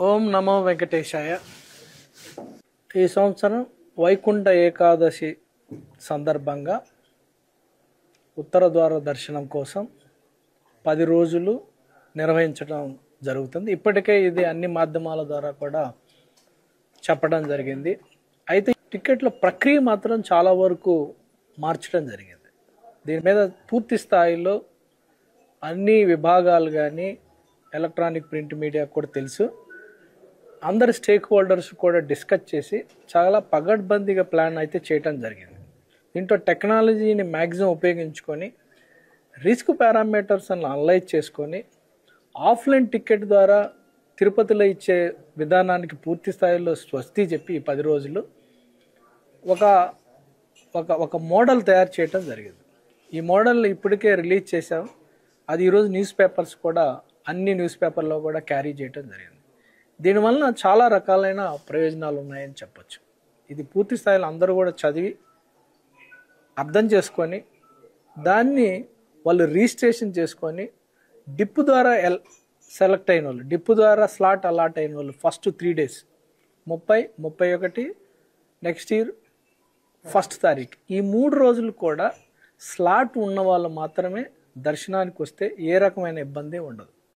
ఓం నమో వెంకటేశాయ. ఈ సంవత్సరం వైకుంఠ ఏకాదశి సందర్భంగా ఉత్తర ద్వార దర్శనం కోసం 10 రోజులు నిర్వహించడం జరుగుతుంది. ఇప్పటికే ఇది అన్ని మాధ్యమాల ద్వారా కూడా చెప్పడం జరిగింది. అయితే టికెట్ల ప్రక్రియ మాత్రం చాలా వరకు మార్చడం జరిగింది. దీని మీద పూర్తి స్థాయిలో అన్ని విభాగాలు కానీ ఎలక్ట్రానిక్ ప్రింట్ మీడియా కూడా తెలుసు. అందరి స్టేక్ హోల్డర్స్ కూడా డిస్కస్ చేసి చాలా పగడ్బందీగా ప్లాన్ అయితే చేయటం జరిగింది. దీంట్లో టెక్నాలజీని మ్యాక్సిమం ఉపయోగించుకొని రిస్క్ పారామీటర్స్ అని అనలైజ్ చేసుకొని ఆఫ్లైన్ టికెట్ ద్వారా తిరుపతిలో ఇచ్చే విధానానికి పూర్తి స్థాయిలో స్వస్తి చెప్పి ఈ 10 రోజులు ఒక ఒక ఒక మోడల్ తయారు చేయటం జరిగింది. ఈ మోడల్ ఇప్పటికే రిలీజ్ చేశాం. అది ఈరోజు న్యూస్ పేపర్స్ కూడా అన్ని న్యూస్ పేపర్లో కూడా క్యారీ చేయటం జరిగింది. దీనివల్ల చాలా రకాలైన ప్రయోజనాలు ఉన్నాయని చెప్పచ్చు. ఇది పూర్తి స్థాయిలో అందరూ కూడా చదివి అర్థం చేసుకొని దాన్ని వాళ్ళు రిజిస్ట్రేషన్ చేసుకొని డిప్ ద్వారా సెలెక్ట్ అయిన వాళ్ళు, డిప్ ద్వారా స్లాట్ అలాట్ అయిన వాళ్ళు first 3 days 30, 31 next year 1st తారీఖు ఈ 3 రోజులు కూడా స్లాట్ ఉన్న వాళ్ళు మాత్రమే దర్శనానికి వస్తే ఏ రకమైన ఇబ్బంది ఉండదు.